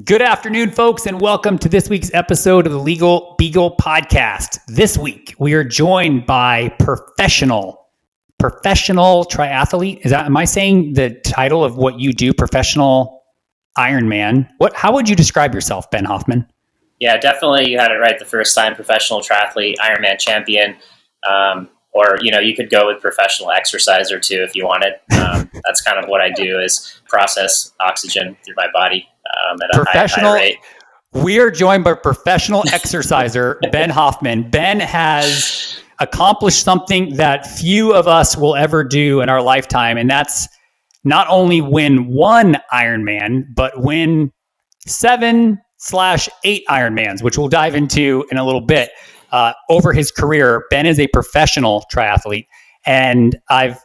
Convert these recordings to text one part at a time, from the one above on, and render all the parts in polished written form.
Good afternoon, folks, and welcome to this week's episode of the Beagle podcast. This week, we are joined by professional triathlete. Am I saying the title of what you do, professional Ironman? How would you describe yourself, Ben Hoffman? Yeah, definitely. You had it right the first time. Professional triathlete, Ironman champion. Or, you could go with professional exerciser too if you wanted. That's kind of what I do, is process oxygen through my body at a high rate. We are joined by professional exerciser, Ben Hoffman. Ben has accomplished something that few of us will ever do in our lifetime, and that's not only win one Ironman, but win 7/8 Ironmans, which we'll dive into in a little bit. Over his career, Ben is a professional triathlete, and I've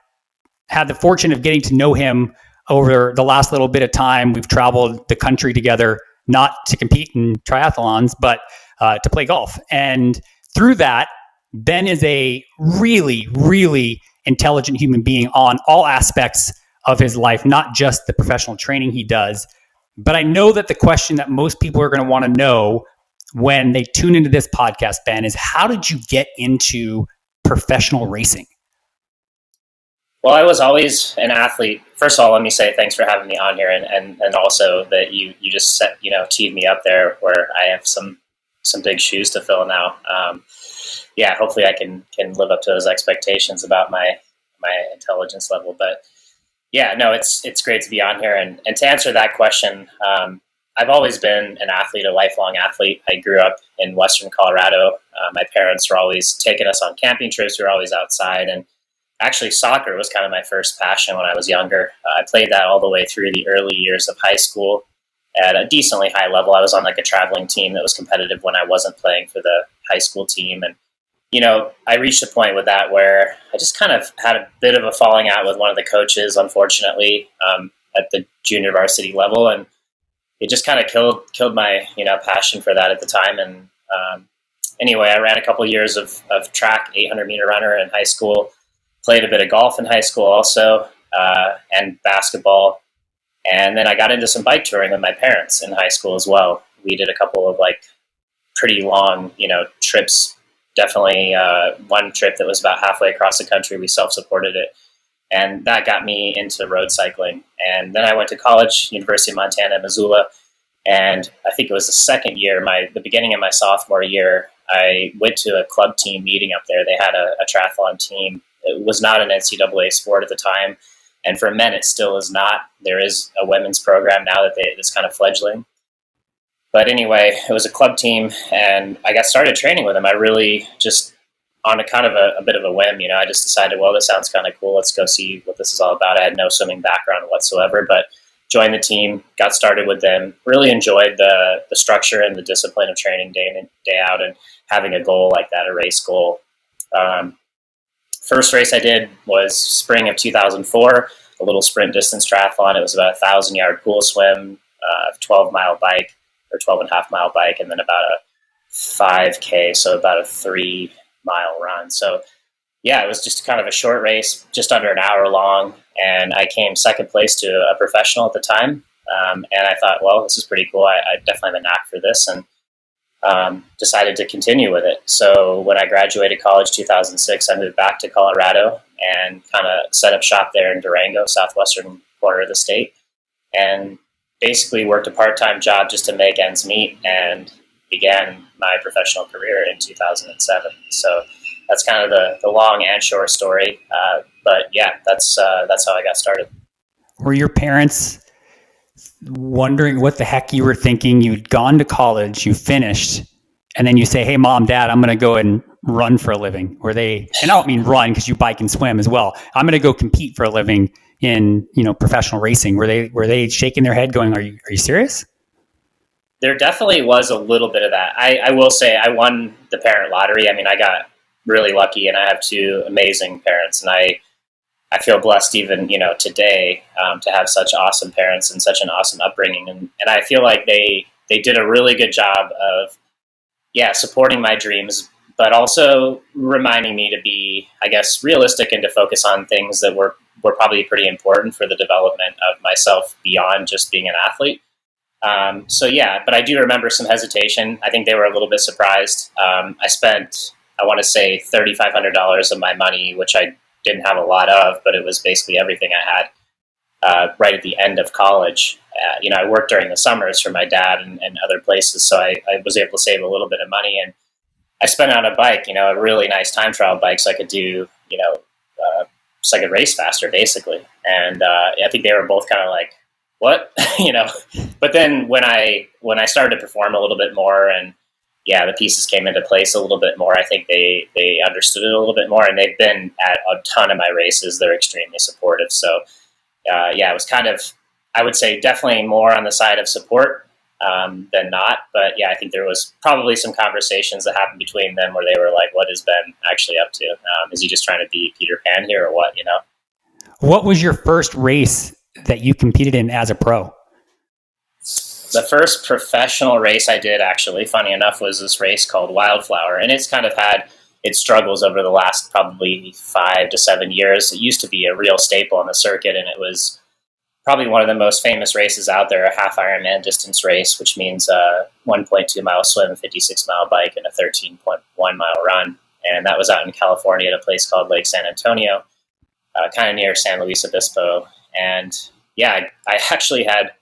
had the fortune of getting to know him over the last little bit of time. We've traveled the country together, not to compete in triathlons, but to play golf. And through that, Ben is a really, really intelligent human being on all aspects of his life, not just the professional training he does. But I know that the question that most people are going to want to know when they tune into this podcast, Ben, is how did you get into professional racing? Well, I was always an athlete. First of all, let me say thanks for having me on here, and also that you just teed me up there where I have some big shoes to fill now. Hopefully I can live up to those expectations about my intelligence level. But yeah, no, it's great to be on here, and to answer that question. I've always been an athlete, a lifelong athlete. I grew up in Western Colorado. My parents were always taking us on camping trips. We were always outside. And actually, soccer was kind of my first passion when I was younger. I played that all the way through the early years of high school at a decently high level. I was on like a traveling team that was competitive when I wasn't playing for the high school team. And, I reached a point with that where I just kind of had a bit of a falling out with one of the coaches, unfortunately, at the junior varsity level. And it just kind of killed my passion for that at the time. And anyway, I ran a couple of years of track, 800-meter runner in high school, played a bit of golf in high school also, and basketball. And then I got into some bike touring with my parents in high school as well. We did a couple of pretty long trips. Definitely one trip that was about halfway across the country. We self-supported it. And that got me into road cycling. And then I went to college, University of Montana, Missoula. And I think it was the second year, the beginning of my sophomore year, I went to a club team meeting up there. They had a triathlon team. It was not an NCAA sport at the time. And for men, it still is not. There is a women's program now it's kind of fledgling. But anyway, it was a club team, and I got started training with them. I really just, on a kind of a bit of a whim, I just decided, well, this sounds kind of cool. Let's go see what this is all about. I had no swimming background whatsoever, but joined the team, got started with them, really enjoyed the structure and the discipline of training day in and day out and having a goal like that, a race goal. First race I did was spring of 2004, a little sprint distance triathlon. It was about a 1,000-yard pool swim, 12-mile bike or 12.5-mile bike, and then about a 5K, so about a 3-mile run. So yeah, it was just kind of a short race, just under an hour long, and I came second place to a professional at the time. And I thought, well, this is pretty cool. I definitely have a knack for this, and decided to continue with it. So when I graduated college 2006, I moved back to Colorado and kind of set up shop there in Durango, southwestern corner of the state, and basically worked a part-time job just to make ends meet, and began my professional career in 2007. So that's kind of the long and short story. But yeah, that's how I got started. Were your parents wondering what the heck you were thinking? You'd gone to college, you finished, and then you say, hey, Mom, Dad, I'm going to go and run for a living. Were they, and I don't mean run because you bike and swim as well. I'm going to go compete for a living in, professional racing. Were they shaking their head going, are you serious? There definitely was a little bit of that. I will say I won the parent lottery. I mean, I got really lucky, and I have two amazing parents, and I feel blessed even, today to have such awesome parents and such an awesome upbringing. And I feel like they did a really good job of, supporting my dreams, but also reminding me to be, I guess, realistic and to focus on things that were were probably pretty important for the development of myself beyond just being an athlete. So yeah, but I do remember some hesitation. I think they were a little bit surprised. I spent, I want to say, $3,500 of my money, which I didn't have a lot of, but it was basically everything I had, right at the end of college. I worked during the summers for my dad and other places, so I was able to save a little bit of money, and I spent it on a bike, a really nice time trial bike, so I could do, so I could race faster, basically. And I think they were both kind of like, what? But then when I started to perform a little bit more, and yeah, the pieces came into place a little bit more, I think they understood it a little bit more, and they've been at a ton of my races. They're extremely supportive. So it was kind of, I would say, definitely more on the side of support than not. But yeah, I think there was probably some conversations that happened between them where they were like, what is Ben actually up to? Is he just trying to be Peter Pan here or what, What was your first race that you competed in as a pro? The first professional race I did, actually, funny enough, was this race called Wildflower. And it's kind of had its struggles over the last probably 5 to 7 years. It used to be a real staple on the circuit, and it was probably one of the most famous races out there, a half Ironman distance race, which means a 1.2 mile swim, 56 mile bike, and a 13.1 mile run. And that was out in California at a place called Lake San Antonio, kind of near San Luis Obispo. And yeah, I actually had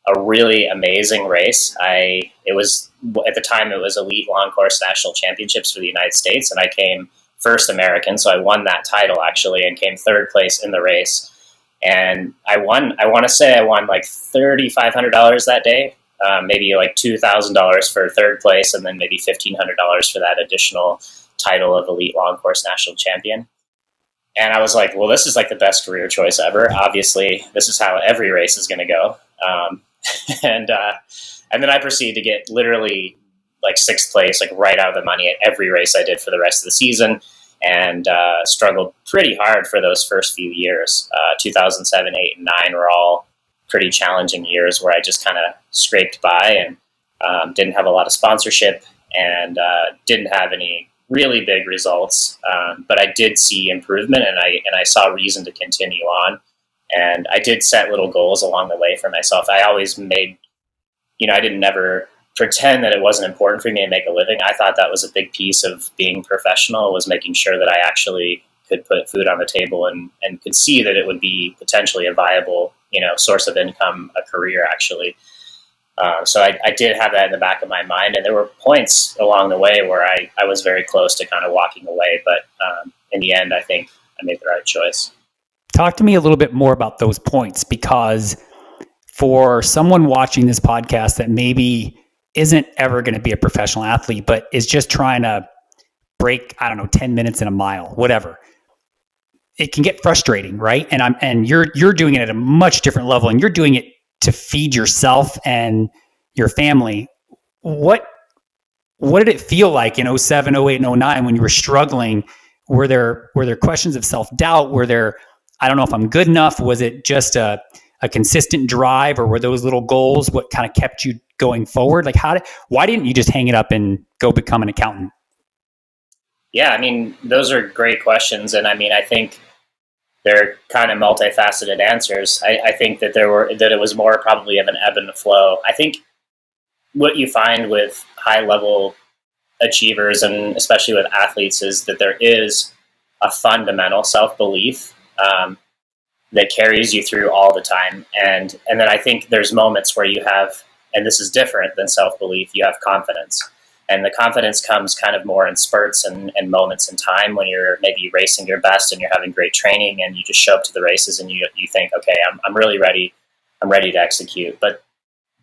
a really amazing race. It was, at the time, it was Elite Long Course National Championships for the United States, and I came first American, so I won that title, actually, and came third place in the race. And I want to say I won like $3,500 that day, maybe like $2,000 for third place, and then maybe $1,500 for that additional title of Elite Long Course National Champion. And I was like, well, this is like the best career choice ever. Obviously, this is how every race is going to go. And then I proceeded to get literally like sixth place, like right out of the money at every race I did for the rest of the season, and struggled pretty hard for those first few years. 2007, 8, and 9 were all pretty challenging years where I just kind of scraped by and didn't have a lot of sponsorship and didn't have any really big results. But I did see improvement, and I saw reason to continue on. And I did set little goals along the way for myself. I always made, I didn't never pretend that it wasn't important for me to make a living. I thought that was a big piece of being professional, was making sure that I actually could put food on the table and could see that it would be potentially a viable, source of income, a career, actually. So I did have that in the back of my mind. And there were points along the way where I was very close to kind of walking away. But in the end, I think I made the right choice. Talk to me a little bit more about those points, because for someone watching this podcast that maybe isn't ever going to be a professional athlete, but is just trying to break, 10 minutes in a mile, whatever, it can get frustrating, right? And you're doing it at a much different level, and you're doing it to feed yourself and your family. What did it feel like in 07, 08, and 09 when you were struggling? Were there questions of self-doubt? Were there, I don't know if I'm good enough? Was it just a consistent drive, or were those little goals what kind of kept you going forward? Like, why didn't you just hang it up and go become an accountant? Yeah, those are great questions. And I think they're kind of multifaceted answers. I think that it was more probably of an ebb and flow. I think what you find with high level achievers, and especially with athletes, is that there is a fundamental self-belief that carries you through all the time. And then I think there's moments where you have, and this is different than self-belief, you have confidence. And the confidence comes kind of more in spurts and moments in time when you're maybe racing your best and you're having great training, and you just show up to the races and you think, okay, I'm really ready. I'm ready to execute. But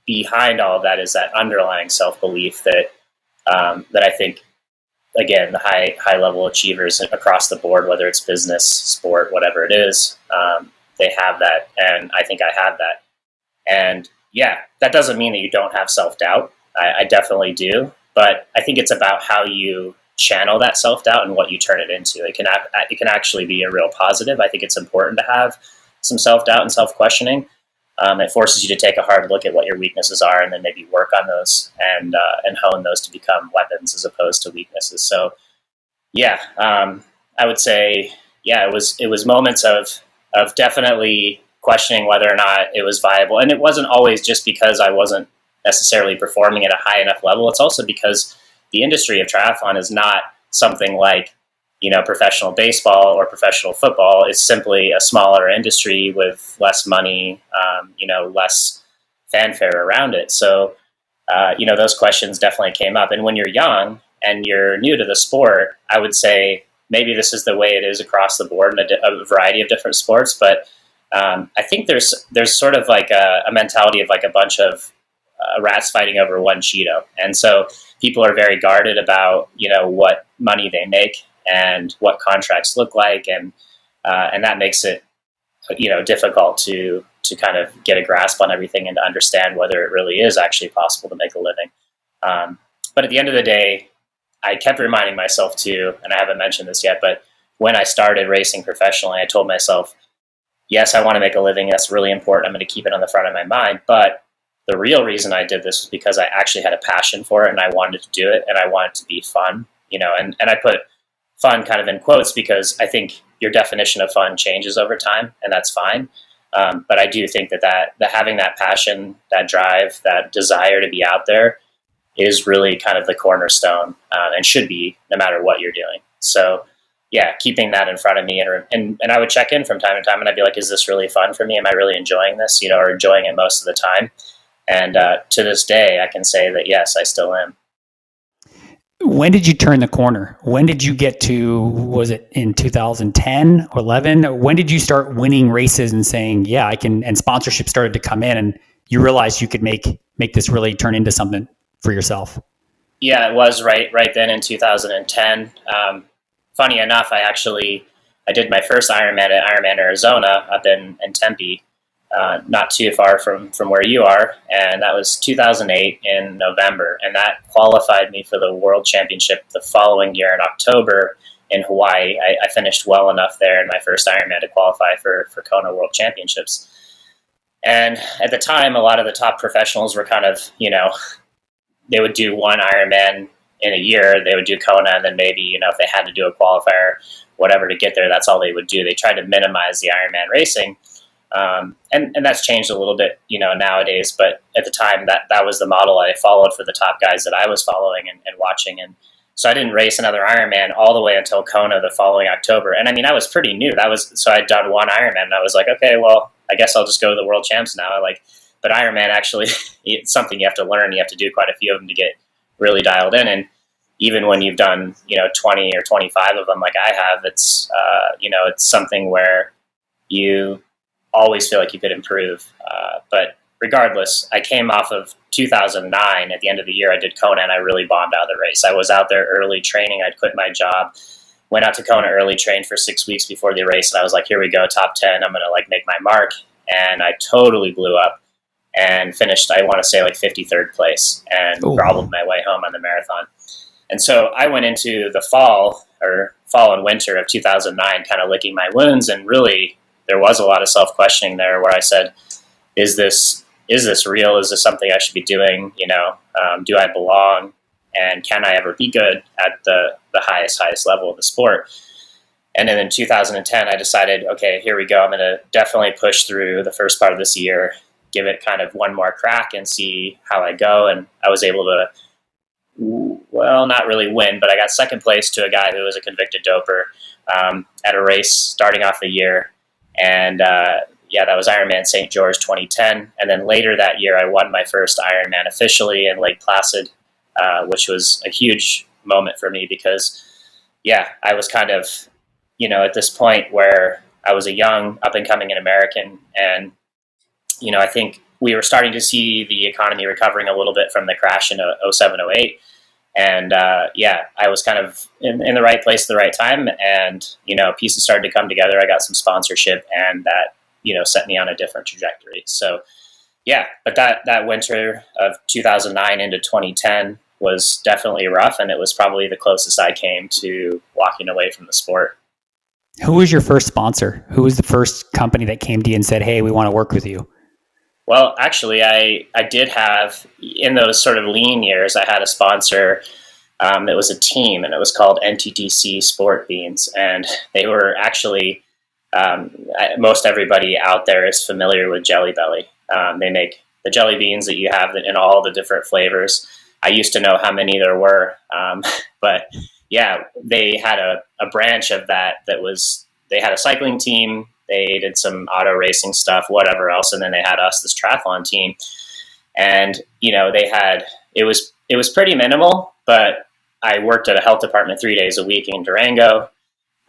behind all of that is that underlying self-belief that I think, again, the high level achievers across the board, whether it's business, sport, whatever it is, they have that. And I think I have that. And yeah, that doesn't mean that you don't have self-doubt. I definitely do. But I think it's about how you channel that self-doubt and what you turn it into. It can actually be a real positive. I think it's important to have some self-doubt and self-questioning. It forces you to take a hard look at what your weaknesses are, and then maybe work on those and hone those to become weapons as opposed to weaknesses. So, yeah, I would say, yeah, it was moments of of definitely questioning whether or not it was viable. And it wasn't always just because I wasn't necessarily performing at a high enough level. It's also because the industry of triathlon is not something like, professional baseball or professional football. It's simply a smaller industry with less money, less fanfare around it. So, those questions definitely came up. And when you're young and you're new to the sport, I would say maybe this is the way it is across the board in a variety of different sports. But I think there's sort of like a mentality of like a bunch of rats fighting over one Cheeto. And so people are very guarded about, what money they make and what contracts look like. And that makes it, difficult to kind of get a grasp on everything and to understand whether it really is actually possible to make a living. But at the end of the day, I kept reminding myself too, and I haven't mentioned this yet, but when I started racing professionally, I told myself, yes, I want to make a living. That's really important. I'm going to keep it on the front of my mind. But the real reason I did this was because I actually had a passion for it and I wanted to do it and I wanted it to be fun, and I put fun kind of in quotes because I think your definition of fun changes over time, and that's fine. But I do think that having that passion, that drive, that desire to be out there is really kind of the cornerstone, and should be no matter what you're doing. So yeah, keeping that in front of me and I would check in from time to time and I'd be like, is this really fun for me? Am I really enjoying this, or enjoying it most of the time? And to this day, I can say that, yes, I still am. When did you turn the corner? When did you get to, was it in 2010 or 11? When did you start winning races and saying, yeah, I can, and sponsorship started to come in and you realized you could make this really turn into something for yourself? Yeah, it was right then in 2010. Funny enough, I did my first Ironman at Ironman Arizona up in Tempe, not too far from where you are, and that was 2008 in November, and that qualified me for the World Championship the following year in October in Hawaii. I finished well enough there in my first Ironman to qualify for Kona World Championships. And at the time, a lot of the top professionals were kind of, they would do one Ironman in a year. They would do Kona, and then maybe, if they had to do a qualifier, whatever, to get there, that's all they would do. They tried to minimize the Ironman racing. And that's changed a little bit, nowadays. But at the time, that was the model I followed for the top guys that I was following and watching. And so I didn't race another Ironman all the way until Kona the following October. And I mean, I was pretty new. So I'd done one Ironman, and I was like, okay, well, I guess I'll just go to the World Champs now. But Ironman actually, it's something you have to learn. You have to do quite a few of them to get really dialed in. And even when you've done, 20 or 25 of them like I have, it's, it's something where you always feel like you could improve. But regardless, I came off of 2009. At the end of the year, I did Kona, and I really bombed out of the race. I was out there early training. I'd quit my job, went out to Kona early, trained for 6 weeks before the race, and I was like, here we go, top 10. I'm going to make my mark. And I totally blew up and finished, I want to say 53rd place, and gobbled my way home on the marathon. And so I went into the fall and winter of 2009 kind of licking my wounds, and really there was a lot of self-questioning there where I said, is this real? Is this something I should be doing? Do I belong? And can I ever be good at the highest level of the sport? And then in 2010, I decided, okay, here we go. I'm going to definitely push through the first part of this year, give it kind of one more crack and see how I go. And I was able to, well, not really win, but I got second place to a guy who was a convicted doper at a race starting off the year. And that was Ironman St. George 2010. And then later that year, I won my first Ironman officially in Lake Placid, which was a huge moment for me because, I was kind of, at this point where I was a young up-and-coming American. And, I think we were starting to see the economy recovering a little bit from the crash in 07, 08. And I was kind of in the right place at the right time. And, pieces started to come together. I got some sponsorship, and that, set me on a different trajectory. So, but that winter of 2009 into 2010 was definitely rough. And it was probably the closest I came to walking away from the sport. Who was your first sponsor? Who was the first company that came to you and said, hey, we want to work with you? Well, actually, I did have, in those sort of lean years, I had a sponsor. It was a team, and it was called NTTC Sport Beans. And they were actually Most everybody out there is familiar with Jelly Belly. They make the jelly beans that you have in all the different flavors. I used to know how many there were, but yeah, they had a branch of that was, they had a cycling team, they did some auto racing stuff, whatever else, and then they had us, this triathlon team. And it was pretty minimal, but I worked at a health department 3 days a week in Durango.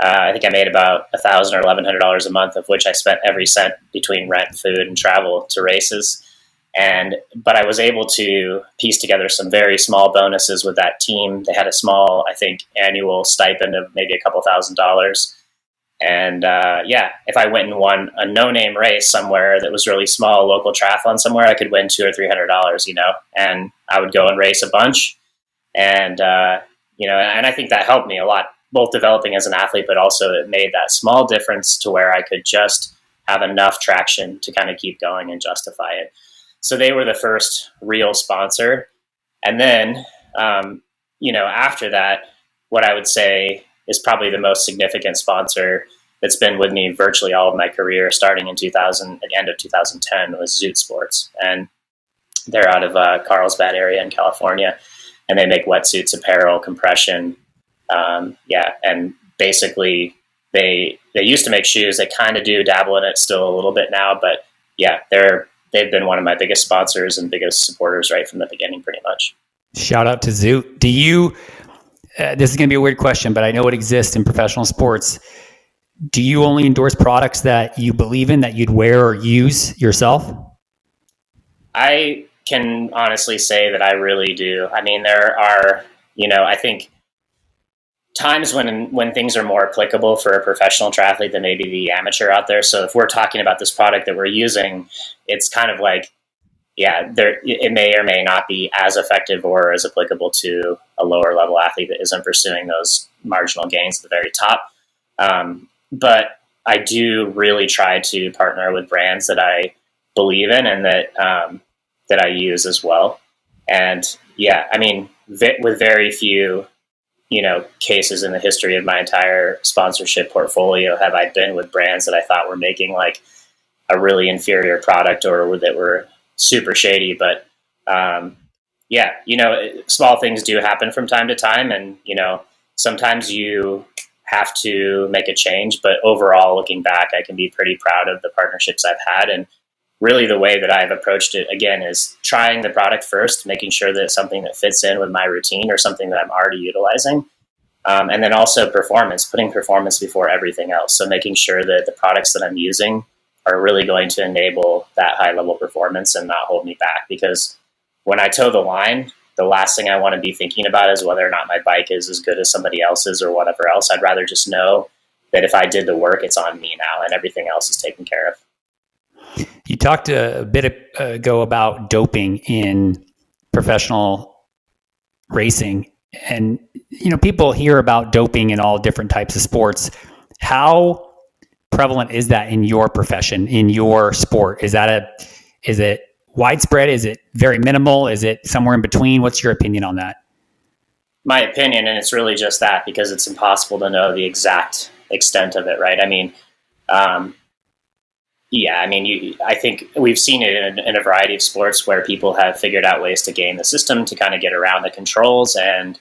I think I made about $1,000 or $1,100 a month, of which I spent every cent between rent, food, and travel to races. But I was able to piece together some very small bonuses with that team. They had a small, I think, annual stipend of maybe a couple $1,000s. And if I went and won a no-name race somewhere that was really small, local triathlon somewhere, I could win $200 or $300, and I would go and race a bunch. And I think that helped me a lot, both developing as an athlete, but also it made that small difference to where I could just have enough traction to kind of keep going and justify it. So they were the first real sponsor. And then, after that, what I would say is probably the most significant sponsor that's been with me virtually all of my career, starting in 2000, at the end of 2010, was Zoot Sports. And they're out of Carlsbad area in California. And they make wetsuits, apparel, compression. And basically they used to make shoes. They kind of do dabble in it still a little bit now, but yeah, they've been one of my biggest sponsors and biggest supporters right from the beginning, pretty much. Shout out to Zoot. Do you, this is going to be a weird question, but I know it exists in professional sports. Do you only endorse products that you believe in, that you'd wear or use yourself? I can honestly say that I really do. I mean, there are, I think times when things are more applicable for a professional triathlete than maybe the amateur out there. So if we're talking about this product that we're using, it's kind of like, it may or may not be as effective or as applicable to a lower level athlete that isn't pursuing those marginal gains at the very top. But I do really try to partner with brands that I believe in and that I use as well. And with very few, cases in the history of my entire sponsorship portfolio have I been with brands that I thought were making like a really inferior product or that were super shady. But small things do happen from time to time, and sometimes you have to make a change. But overall, looking back, I can be pretty proud of the partnerships I've had. And really the way that I've approached it, again, is trying the product first, making sure that it's something that fits in with my routine or something that I'm already utilizing. And then also putting performance before everything else. So making sure that the products that I'm using are really going to enable that high level performance and not hold me back. Because when I toe the line, the last thing I want to be thinking about is whether or not my bike is as good as somebody else's or whatever else. I'd rather just know that if I did the work, it's on me now and everything else is taken care of. You talked a bit ago about doping in professional racing, and people hear about doping in all different types of sports. How prevalent is that in your profession, in your sport? Is it widespread? Is it very minimal? Is it somewhere in between? What's your opinion on that? My opinion, and it's really just that, because it's impossible to know the exact extent of it, right? I mean, I think we've seen it in a variety of sports where people have figured out ways to game the system to kind of get around the controls, and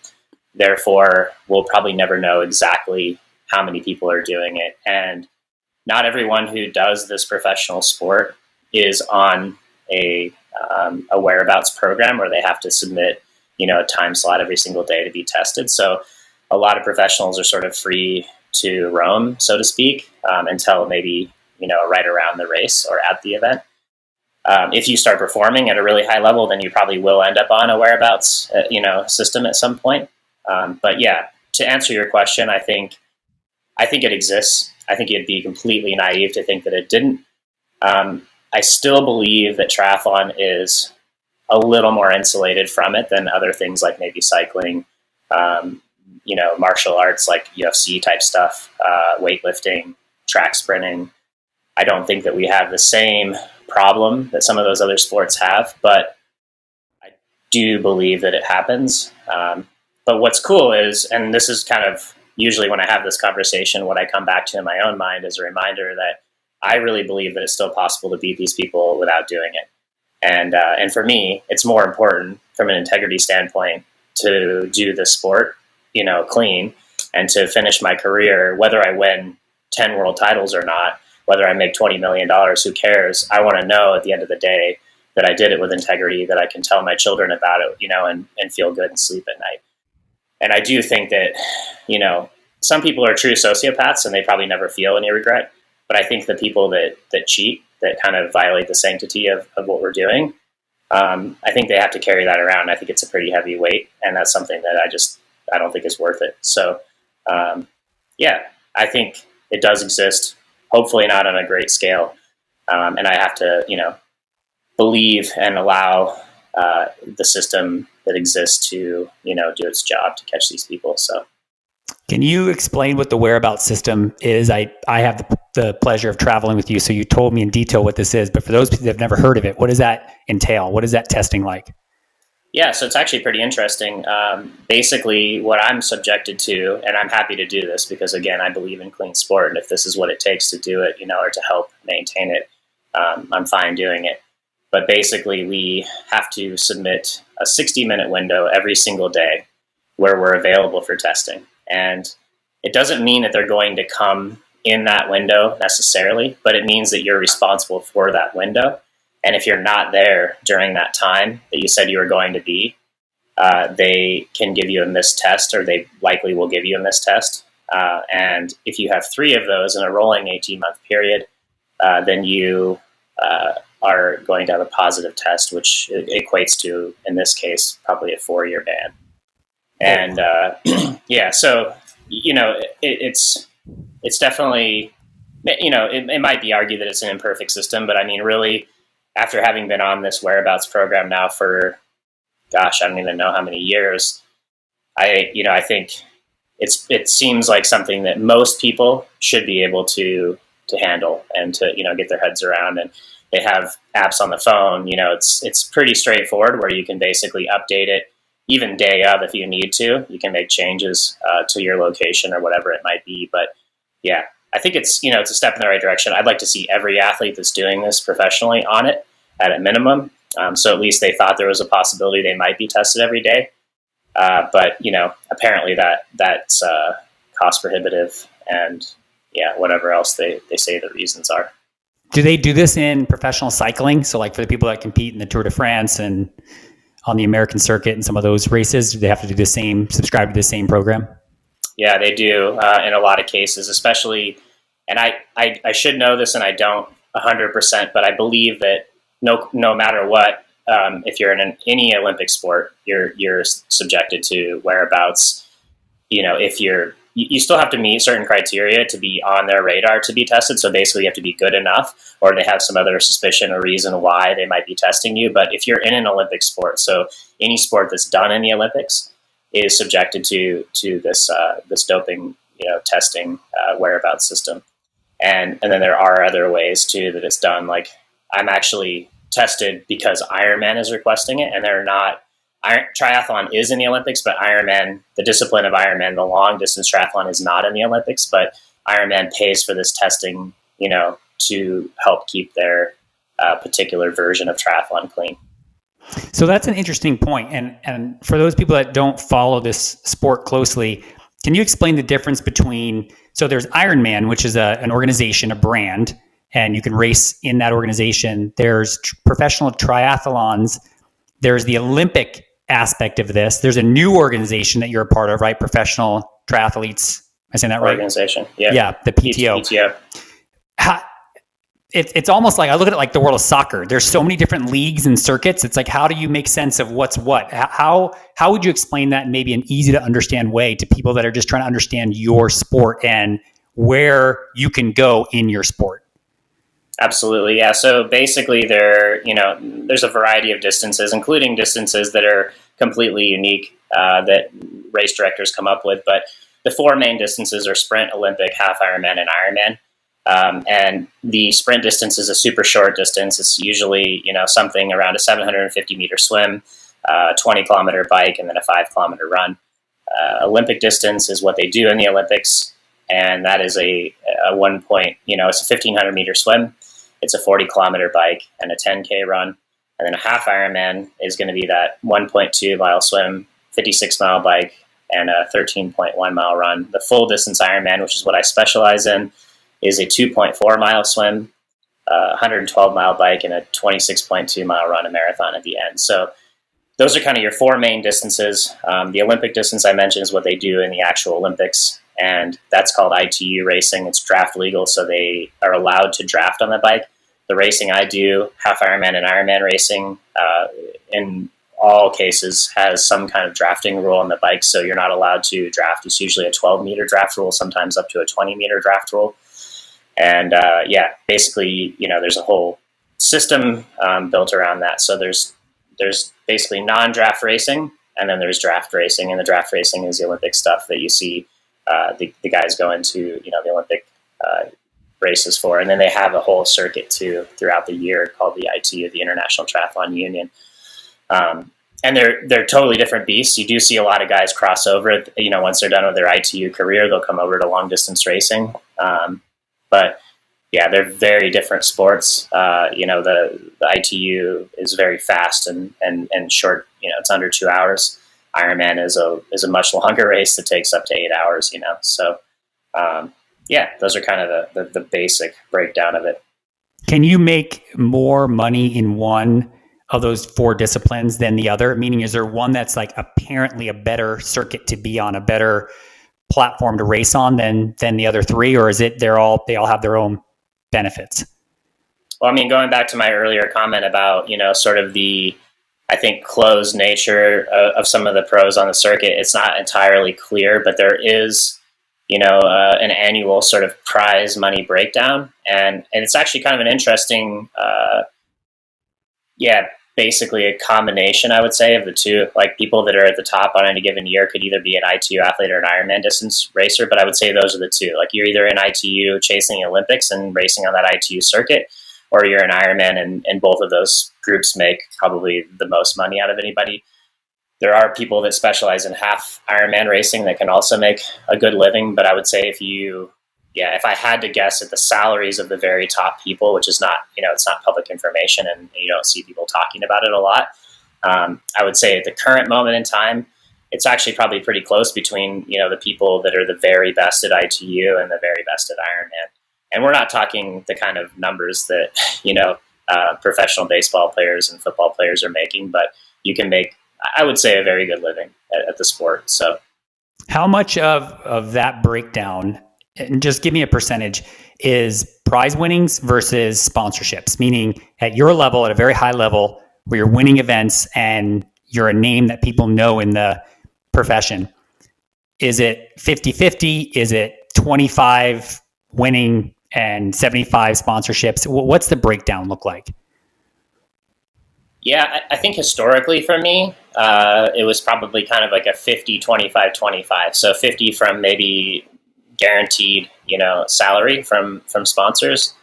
therefore we'll probably never know exactly how many people are doing it. And not everyone who does this professional sport is on a Whereabouts program where they have to submit, a time slot every single day to be tested. So a lot of professionals are sort of free to roam, so to speak, until maybe right around the race or at the event. If you start performing at a really high level, then you probably will end up on a Whereabouts, system at some point. But yeah, to answer your question, I think it exists. I think it'd be completely naive to think that it didn't. I still believe that triathlon is a little more insulated from it than other things like maybe cycling, martial arts like UFC type stuff, weightlifting, track sprinting. I don't think that we have the same problem that some of those other sports have, but I do believe that it happens. But what's cool is, and this is kind of usually when I have this conversation, what I come back to in my own mind is a reminder that I really believe that it's still possible to beat these people without doing it. And for me, it's more important from an integrity standpoint to do the sport, clean, and to finish my career, whether I win 10 world titles or not, whether I make $20 million, who cares? I want to know at the end of the day that I did it with integrity, that I can tell my children about it, and feel good and sleep at night. And I do think that, some people are true sociopaths and they probably never feel any regret. But I think the people that cheat, that kind of violate the sanctity of what we're doing, I think they have to carry that around. I think it's a pretty heavy weight, and that's something that I don't think is worth it. So, I think it does exist, hopefully not on a great scale. And I have to, believe and allow the system that exists to, do its job to catch these people. So. Can you explain what the Whereabout system is? I have the pleasure of traveling with you, so you told me in detail what this is. But for those people that have never heard of it, what does that entail? What is that testing like? Yeah, so it's actually pretty interesting. Basically, what I'm subjected to, and I'm happy to do this because, again, I believe in clean sport. And if this is what it takes to do it, or to help maintain it, I'm fine doing it. But basically, we have to submit a 60-minute window every single day where we're available for testing. And it doesn't mean that they're going to come in that window necessarily, but it means that you're responsible for that window. And if you're not there during that time that you said you were going to be, they can give you a missed test, or they likely will give you a missed test. And if you have 3 of those in a rolling 18-month period, then you are going to have a positive test, which equates to, in this case, probably a 4-year ban. And so it's definitely, it might be argued that it's an imperfect system, but I mean, really, after having been on this Whereabouts program now for, I don't even know how many years, I think it seems like something that most people should be able to handle and to get their heads around. And they have apps on the phone. It's pretty straightforward where you can basically update it. Even day of, if you need to, you can make changes to your location or whatever it might be. But yeah, I think it's a step in the right direction. I'd like to see every athlete that's doing this professionally on it at a minimum. So at least they thought there was a possibility they might be tested every day. But apparently that's cost prohibitive, and whatever else they say the reasons are. Do they do this in professional cycling? So like for the people that compete in the Tour de France and on the American circuit and some of those races, do they have to do subscribe to the same program? Yeah, they do in a lot of cases, especially, and I should know this and I don't 100%, but I believe that no matter what, if you're in any Olympic sport, you're subjected to Whereabouts. If you still have to meet certain criteria to be on their radar to be tested. So basically you have to be good enough, or they have some other suspicion or reason why they might be testing you. But if you're in an Olympic sport, so any sport that's done in the Olympics is subjected to this doping, testing Whereabouts system. And then there are other ways too that it's done. Like I'm actually tested because Ironman is requesting it, and they're not. Triathlon is in the Olympics, but Ironman, the discipline of Ironman, the long distance triathlon, is not in the Olympics. But Ironman pays for this testing, to help keep their particular version of triathlon clean. So that's an interesting point. And for those people that don't follow this sport closely, can you explain the difference between, so there's Ironman, which is an organization, a brand, and you can race in that organization. There's professional triathlons. There's the Olympic aspect of this. There's a new organization that you're a part of, right? Professional Triathletes. Am I saying that right? Organization. Yeah. Yeah. The PTO. It's almost like I look at it like the world of soccer. There's so many different leagues and circuits. It's like, how do you make sense of what's what? How would you explain that in maybe an easy to understand way to people that are just trying to understand your sport and where you can go in your sport? Absolutely. Yeah. So basically there's a variety of distances, including distances that are completely unique that race directors come up with. But the 4 main distances are sprint, Olympic, half Ironman, and Ironman. And the sprint distance is a super short distance. It's usually, something around a 750 meter swim, 20 kilometer bike, and then a 5 kilometer run. Olympic distance is what they do in the Olympics, and that is a 1 point. It's a 1,500 meter swim, it's a 40-kilometer bike, and a 10K run, and then a half Ironman is going to be that 1.2 mile swim, 56-mile bike, and a 13.1 mile run. The full distance Ironman, which is what I specialize in, is a 2.4 mile swim, 112-mile bike, and a 26.2 mile run, a marathon at the end. So those are kind of your four main distances. The Olympic distance I mentioned is what they do in the actual Olympics, and that's called ITU racing. It's draft legal, so they are allowed to draft on the bike. The racing I do, half Ironman and Ironman racing, in all cases has some kind of drafting rule on the bike, so you're not allowed to draft. It's usually a 12-meter draft rule, sometimes up to a 20-meter draft rule. And basically, there's a whole system built around that. So there's basically non-draft racing, and then there's draft racing, and the draft racing is the Olympic stuff that you see the guys go into, the Olympic races for. And then they have a whole circuit too throughout the year called the ITU, the International Triathlon Union. And they're totally different beasts. You do see a lot of guys cross over. Once they're done with their ITU career, they'll come over to long distance racing. But yeah, they're very different sports. The ITU is very fast and short. It's under 2 hours. Ironman is a much longer race that takes up to 8 hours. So those are kind of the basic breakdown of it. Can you make more money in one of those four disciplines than the other? Meaning, is there one that's like apparently a better circuit to be on, a better platform to race on than the other three, or is it they all have their own benefits? Well, going back to my earlier comment about sort of the, I think, closed nature of some of the pros on the circuit, it's not entirely clear, but there is an annual sort of prize money breakdown, and it's actually kind of an interesting basically a combination, I would say, of the two. Like, people that are at the top on any given year could either be an ITU athlete or an Ironman distance racer, but I would say those are the two. Like, you're either in ITU chasing the Olympics and racing on that ITU circuit, or you're an Ironman, and both of those groups make probably the most money out of anybody. There are people that specialize in half Ironman racing that can also make a good living, but I would say if I had to guess at the salaries of the very top people, which is not, it's not public information and you don't see people talking about it a lot. I would say at the current moment in time, it's actually probably pretty close between, the people that are the very best at ITU and the very best at Ironman. And we're not talking the kind of numbers that, professional baseball players and football players are making, but you can make, I would say, a very good living at the sport. So how much of that breakdown, and just give me a percentage, is prize winnings versus sponsorships? Meaning, at your level, at a very high level, where you're winning events and you're a name that people know in the profession, is it 50-50? Is it 25 winning and 75 sponsorships? What's the breakdown look like? Yeah, I think historically for me, it was probably kind of like a 50, 25, 25. So 50 from maybe guaranteed, salary from sponsors.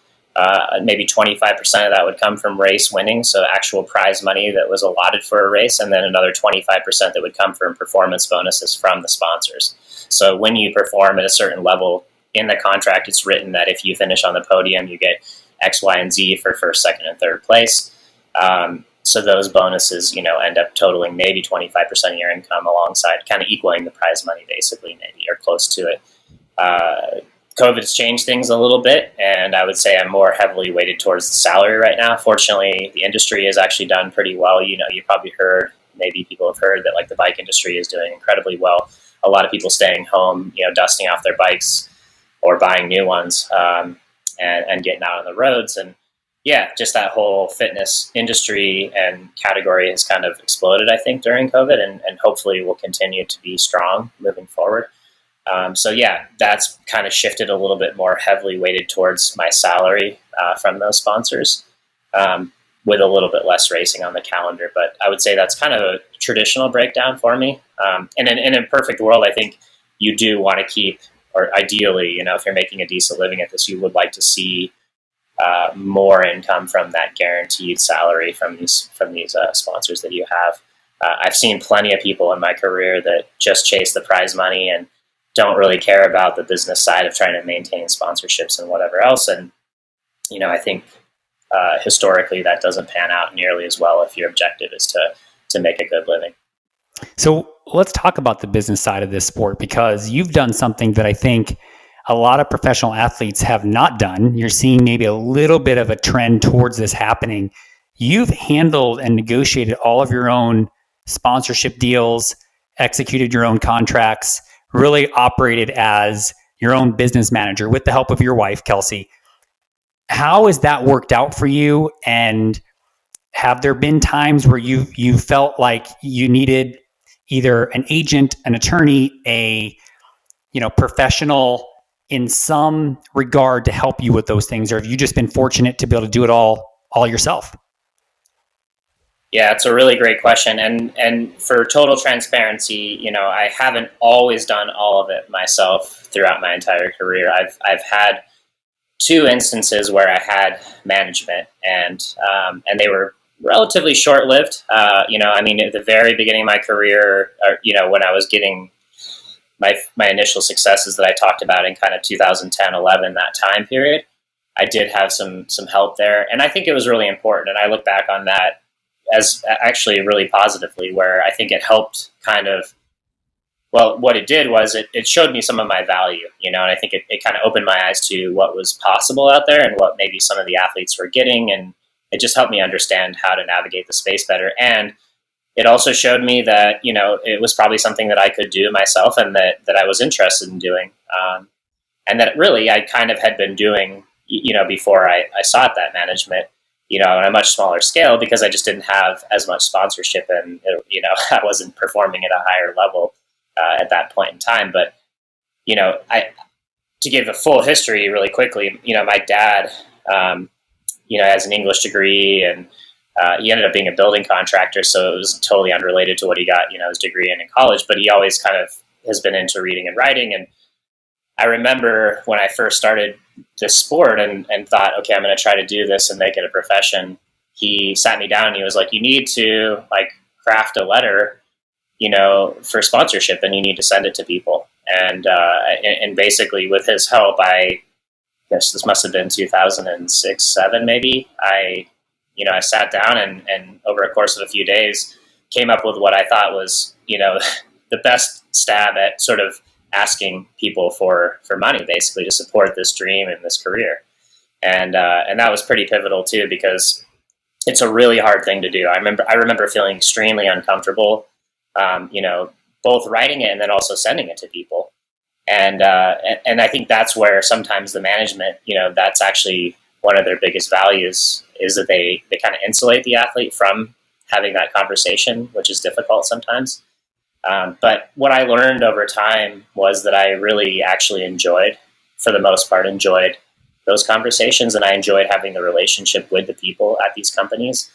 Maybe 25% of that would come from race winning, so actual prize money that was allotted for a race, and then another 25% that would come from performance bonuses from the sponsors. So when you perform at a certain level in the contract, it's written that if you finish on the podium, you get X, Y, and Z for first, second, and third place. So those bonuses, end up totaling maybe 25% of your income, alongside kind of equaling the prize money, basically, maybe, or close to it. COVID has changed things a little bit, and I would say I'm more heavily weighted towards the salary right now. Fortunately, the industry has actually done pretty well. You probably heard, maybe people have heard that like the bike industry is doing incredibly well. A lot of people staying home, dusting off their bikes or buying new ones, and getting out on the roads. And yeah, just that whole fitness industry and category has kind of exploded, I think, during COVID, and hopefully will continue to be strong moving forward. So yeah, that's kind of shifted a little bit more heavily weighted towards my salary from those sponsors, with a little bit less racing on the calendar. But I would say that's kind of a traditional breakdown for me. And in a perfect world, I think you do want to keep, or ideally, if you're making a decent living at this, you would like to see more income from that guaranteed salary from these sponsors that you have. I've seen plenty of people in my career that just chase the prize money and don't really care about the business side of trying to maintain sponsorships and whatever else. And, I think historically that doesn't pan out nearly as well if your objective is to make a good living. So let's talk about the business side of this sport, because you've done something that I think a lot of professional athletes have not done. You're seeing maybe a little bit of a trend towards this happening. You've handled and negotiated all of your own sponsorship deals, executed your own contracts, really operated as your own business manager with the help of your wife, Kelsey. How has that worked out for you? And have there been times where you felt like you needed either an agent, an attorney, a professional in some regard to help you with those things, or have you just been fortunate to be able to do it all yourself? Yeah, it's a really great question. And for total transparency, I haven't always done all of it myself throughout my entire career. I've had two instances where I had management, and they were relatively short-lived. At the very beginning of my career, when I was getting my initial successes that I talked about in kind of 2010, 11, that time period, I did have some help there. And I think it was really important. And I look back on that as actually really positively, where I think it helped what it did was it showed me some of my value, and I think it kind of opened my eyes to what was possible out there and what maybe some of the athletes were getting. And it just helped me understand how to navigate the space better. And it also showed me that, it was probably something that I could do myself and that I was interested in doing. And that really I kind of had been doing, before I sought that management, on a much smaller scale, because I just didn't have as much sponsorship and, I wasn't performing at a higher level at that point in time. But, to give a full history really quickly, my dad, has an English degree, and he ended up being a building contractor. So it was totally unrelated to what he got, his degree in college, but he always kind of has been into reading and writing. And I remember when I first started this sport and thought, okay, I'm going to try to do this and make it a profession. He sat me down and he was like, you need to craft a letter, for sponsorship, and you need to send it to people. And basically with his help, I guess this must have been 2006, 7, maybe. I sat down and over a course of a few days came up with what I thought was, the best stab at sort of asking people for money, basically, to support this dream and this career. And that was pretty pivotal too, because it's a really hard thing to do. I remember feeling extremely uncomfortable, both writing it and then also sending it to people. And I think that's where sometimes the management, that's actually one of their biggest values, is that they kind of insulate the athlete from having that conversation, which is difficult sometimes. But what I learned over time was that I really actually for the most part, enjoyed those conversations, and I enjoyed having the relationship with the people at these companies.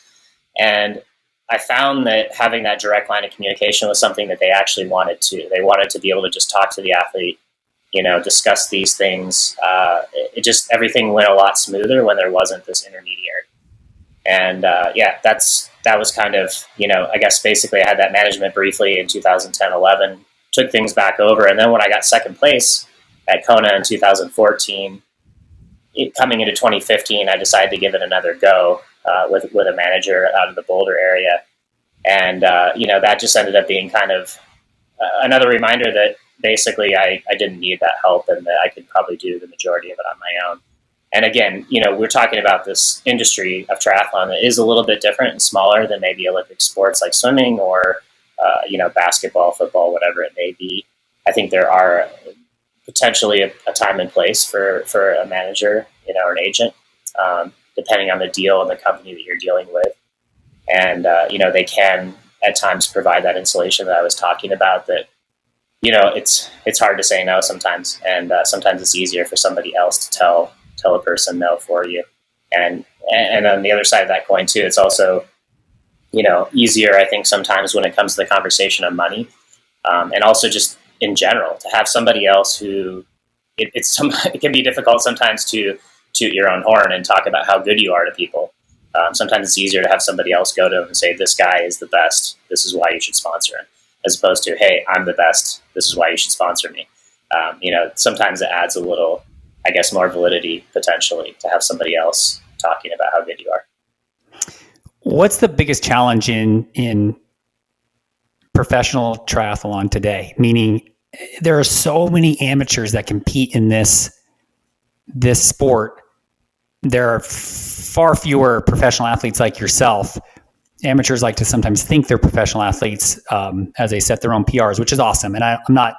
And I found that having that direct line of communication was something that they actually wanted to. They wanted to be able to just talk to the athlete, discuss these things. Everything went a lot smoother when there wasn't this intermediary. And that was kind of, I guess basically I had that management briefly in 2010, 11, took things back over. And then when I got second place at Kona in 2014, coming into 2015, I decided to give it another go with a manager out of the Boulder area. And, that just ended up being kind of another reminder that basically I didn't need that help, and that I could probably do the majority of it on my own. And again, we're talking about this industry of triathlon that is a little bit different and smaller than maybe Olympic sports like swimming or, basketball, football, whatever it may be. I think there are potentially a time and place for a manager, or an agent, depending on the deal and the company that you're dealing with. And, they can at times provide that insulation that I was talking about, that, it's hard to say no sometimes. And sometimes it's easier for somebody else to tell a person no for you. And on the other side of that coin too, it's also, easier, I think, sometimes when it comes to the conversation of money. And also just in general, to have somebody else who it can be difficult sometimes to toot your own horn and talk about how good you are to people. Sometimes it's easier to have somebody else go to him and say, this guy is the best. This is why you should sponsor him. As opposed to, hey, I'm the best. This is why you should sponsor me. Sometimes it adds a little, I guess, more validity potentially to have somebody else talking about how good you are. What's the biggest challenge in professional triathlon today? Meaning there are so many amateurs that compete in this sport. There are far fewer professional athletes like yourself. Amateurs like to sometimes think they're professional athletes as they set their own PRs, which is awesome. And I'm not.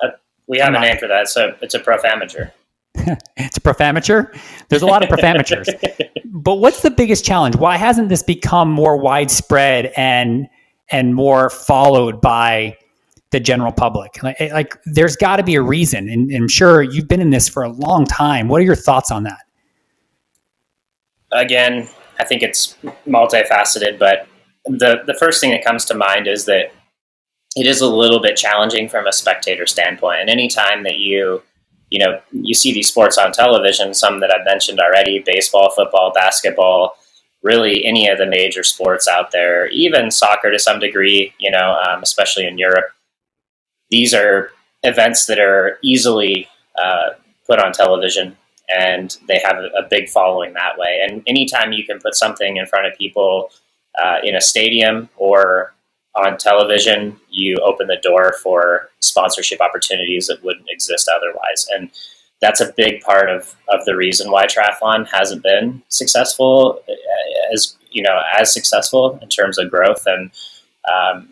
We have a name for that. So it's a prof amateur. It's a prof amateur. There's a lot of prof amateurs. But what's the biggest challenge? Why hasn't this become more widespread and more followed by the general public? Like there's got to be a reason. And I'm sure you've been in this for a long time. What are your thoughts on that? Again, I think it's multifaceted, but the first thing that comes to mind is that it is a little bit challenging from a spectator standpoint. And anytime that you see these sports on television, some that I've mentioned already, baseball, football, basketball, really any of the major sports out there, even soccer to some degree, especially in Europe, these are events that are easily put on television, and they have a big following that way. And anytime you can put something in front of people in a stadium or on television, you open the door for sponsorship opportunities that wouldn't exist otherwise. And that's a big part of the reason why triathlon hasn't been successful as successful in terms of growth and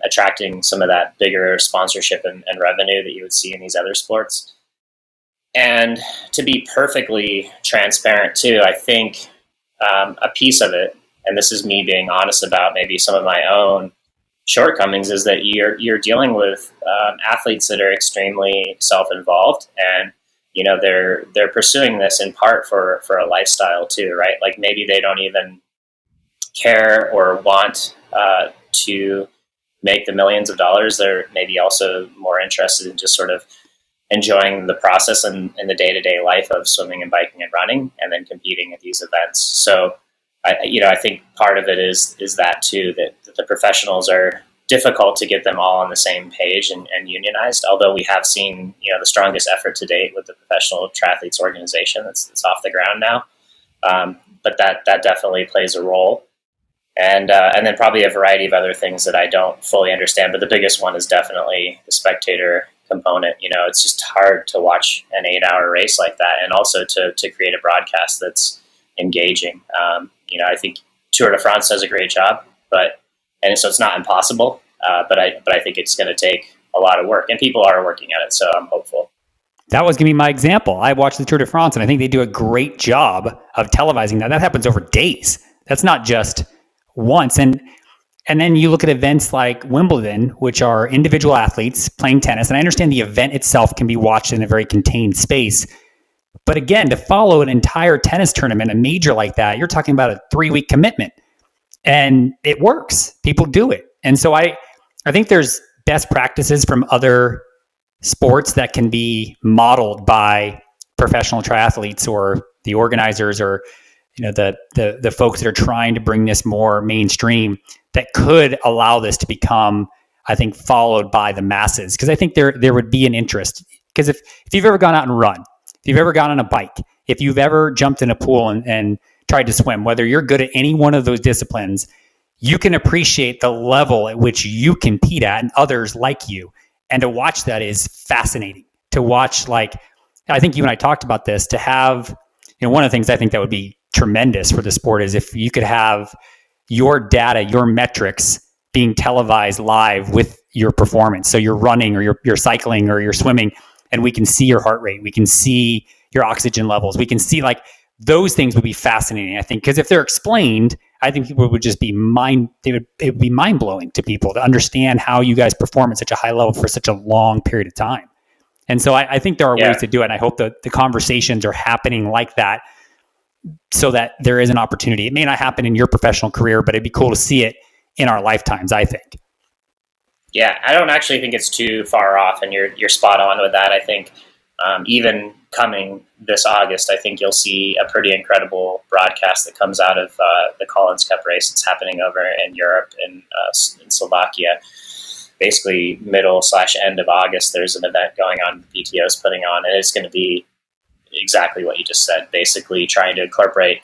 attracting some of that bigger sponsorship and revenue that you would see in these other sports. And to be perfectly transparent too, I think a piece of it, and this is me being honest about maybe some of my own shortcomings, is that you're dealing with athletes that are extremely self-involved, and they're pursuing this in part for a lifestyle too, right? Like maybe they don't even care or want to make the millions of dollars. They're maybe also more interested in just sort of enjoying the process and the day-to-day life of swimming and biking and running, and then competing at these events. So I think part of it is that too, that the professionals are difficult to get them all on the same page and unionized. Although we have seen, the strongest effort to date with the Professional Triathletes Organization that's off the ground now. But that definitely plays a role. And then probably a variety of other things that I don't fully understand. But the biggest one is definitely the spectator component. It's just hard to watch an 8-hour race like that, and also to create a broadcast that's engaging. I think Tour de France does a great job, and so it's not impossible. But I think it's going to take a lot of work, and people are working at it. So I'm hopeful. That was going to be my example. I watched the Tour de France, and I think they do a great job of televising that. That happens over days. That's not just once. And then you look at events like Wimbledon, which are individual athletes playing tennis. And I understand the event itself can be watched in a very contained space. But again, to follow an entire tennis tournament, a major like that, you're talking about a 3-week commitment. And it works. People do it. And so I think there's best practices from other sports that can be modeled by professional triathletes or the organizers, or the folks that are trying to bring this more mainstream, that could allow this to become, I think, followed by the masses. Because I think there would be an interest. Because if you've ever gone out and run, if you've ever gone on a bike, if you've ever jumped in a pool and tried to swim, whether you're good at any one of those disciplines, you can appreciate the level at which you compete at and others like you. And to watch that is fascinating. To watch, I think you and I talked about this, to have, one of the things I think that would be tremendous for the sport is if you could have your data, your metrics being televised live with your performance. So you're running or you're cycling or you're swimming, and we can see your heart rate. We can see your oxygen levels. We can see those things would be fascinating, I think, because if they're explained, I think people would just be it would be mind blowing to people to understand how you guys perform at such a high level for such a long period of time. And so I think there are ways to do it. And I hope that the conversations are happening like that, so that there is an opportunity. It may not happen in your professional career, but it'd be cool to see it in our lifetimes, I think. Yeah, I don't actually think it's too far off, and you're spot on with that. I think even coming this August, I think you'll see a pretty incredible broadcast that comes out of the Collins Cup race. It's happening over in Europe, in Slovakia. Basically, middle/end of August, there's an event going on the PTO is putting on, and it's going to be exactly what you just said. Basically, trying to incorporate,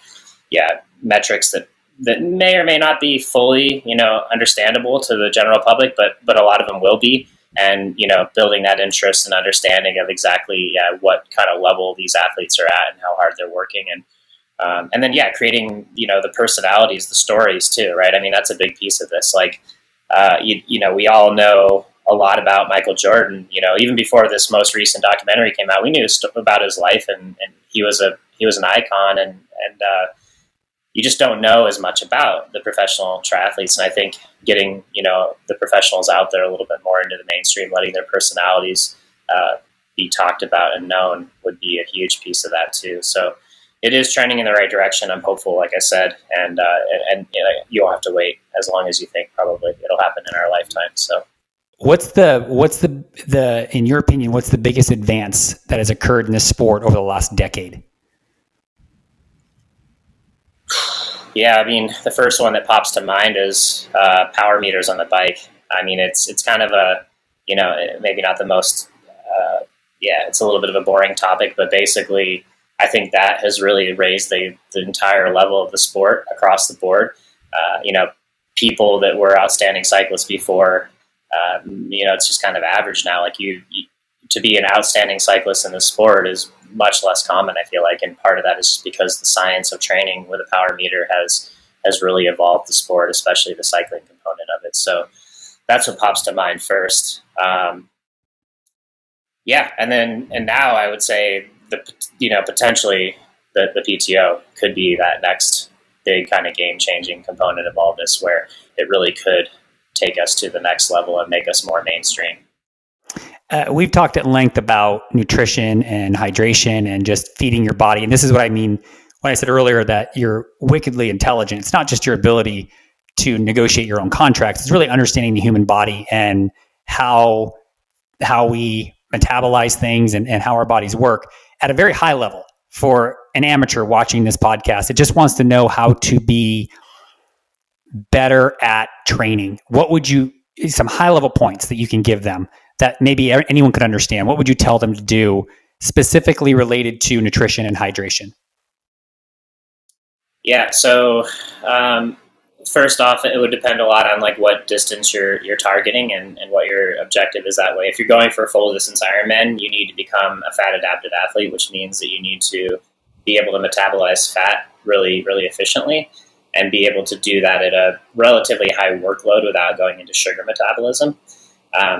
metrics that may or may not be fully, understandable to the general public, but a lot of them will be. And, building that interest and understanding of exactly what kind of level these athletes are at and how hard they're working. And then, creating, the personalities, the stories too, right? I mean, that's a big piece of this. Like, we all know a lot about Michael Jordan. Even before this most recent documentary came out, we knew about his life, and he was an icon, and you just don't know as much about the professional triathletes. And I think getting, the professionals out there a little bit more into the mainstream, letting their personalities be talked about and known would be a huge piece of that too. So it is trending in the right direction. I'm hopeful, like I said, and you won't have to wait as long as you think. Probably it'll happen in our lifetime. So what's the in your opinion, what's the biggest advance that has occurred in this sport over the last decade? Yeah, I mean, the first one that pops to mind is power meters on the bike. I mean, it's kind of a, maybe not the most, it's a little bit of a boring topic, but basically, I think that has really raised the entire level of the sport across the board. People that were outstanding cyclists before, it's just kind of average now. Like to be an outstanding cyclist in the sport is much less common, I feel like. And part of that is just because the science of training with a power meter has really evolved the sport, especially the cycling component of it. So that's what pops to mind first. And now I would say potentially the PTO could be that next big kind of game changing component of all this, where it really could take us to the next level and make us more mainstream. We've talked at length about nutrition and hydration and just feeding your body. And this is what I mean when I said earlier that you're wickedly intelligent. It's not just your ability to negotiate your own contracts. It's really understanding the human body and how we metabolize things and how our bodies work at a very high level. For an amateur watching this podcast, it just wants to know how to be better at training. What would some high level points that you can give them that maybe anyone could understand? What would you tell them to do specifically related to nutrition and hydration? Yeah. So, first off, it would depend a lot on like what distance you're targeting and what your objective is that way. If you're going for a full distance Ironman, you need to become a fat adapted athlete, which means that you need to be able to metabolize fat really, really efficiently and be able to do that at a relatively high workload without going into sugar metabolism.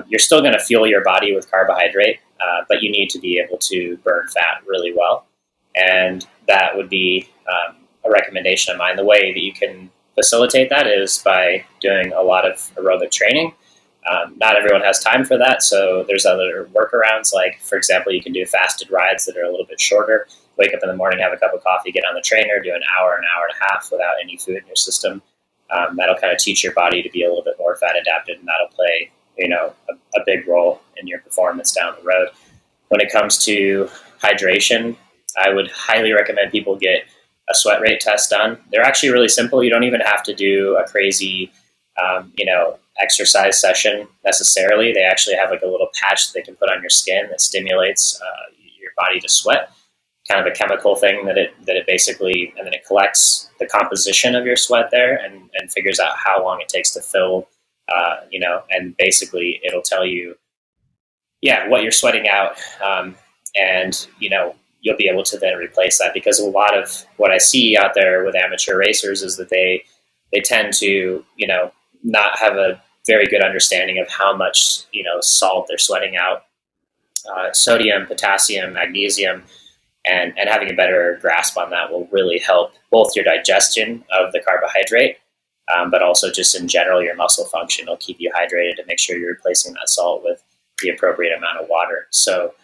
You're still going to fuel your body with carbohydrate, but you need to be able to burn fat really well. And that would be a recommendation of mine. The way that you can facilitate that is by doing a lot of aerobic training. Not everyone has time for that, so there's other workarounds. Like, for example, you can do fasted rides that are a little bit shorter. Wake up in the morning, have a cup of coffee, get on the trainer, do an hour and a half without any food in your system. That'll kind of teach your body to be a little bit more fat adapted, and that'll play a big role in your performance down the road. When it comes to hydration, I would highly recommend people get a sweat rate test done. They're actually really simple. You don't even have to do a crazy, exercise session necessarily. They actually have like a little patch that they can put on your skin that stimulates your body to sweat. Kind of a chemical thing that it basically, and then it collects the composition of your sweat there and figures out how long it takes to fill, and basically it'll tell you, what you're sweating out. And you'll be able to then replace that, because a lot of what I see out there with amateur racers is that they tend to, not have a very good understanding of how much, salt they're sweating out, sodium, potassium, magnesium, and having a better grasp on that will really help both your digestion of the carbohydrate, but also just in general, your muscle function. It'll keep you hydrated to make sure you're replacing that salt with the appropriate amount of water. So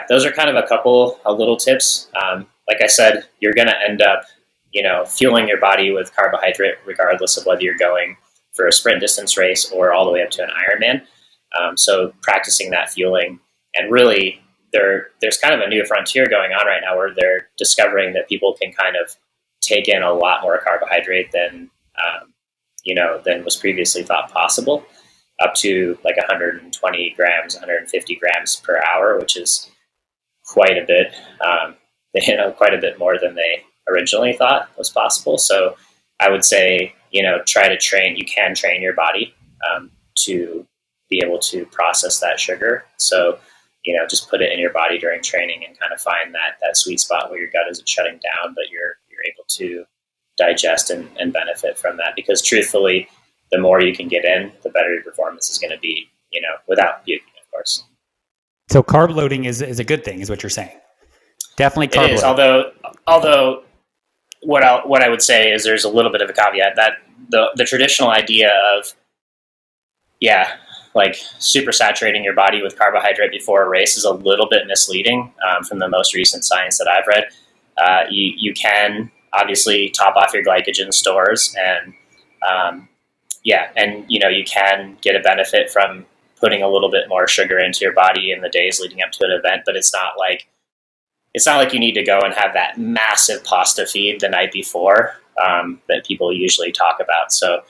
those are kind of a little tips. Like I said, you're going to end up, fueling your body with carbohydrate, regardless of whether you're going for a sprint distance race or all the way up to an Ironman. So practicing that fueling and really there's kind of a new frontier going on right now where they're discovering that people can kind of take in a lot more carbohydrate than than was previously thought possible, up to like 120 grams, 150 grams per hour, which is quite a bit, quite a bit more than they originally thought was possible. So I would say, try to train. You can train your body to be able to process that sugar. So, just put it in your body during training and kind of find that sweet spot where your gut isn't shutting down, but you're able to digest and benefit from that. Because truthfully, the more you can get in, the better your performance is going to be, without puking, of course. So carb loading is a good thing, is what you're saying. Definitely carb It is, loading. although what I would say is there's a little bit of a caveat that the traditional idea of, like super saturating your body with carbohydrate before a race is a little bit misleading from the most recent science that I've read. You can obviously top off your glycogen stores and you can get a benefit from putting a little bit more sugar into your body in the days leading up to an event, but it's not like you need to go and have that massive pasta feed the night before that people usually talk about. So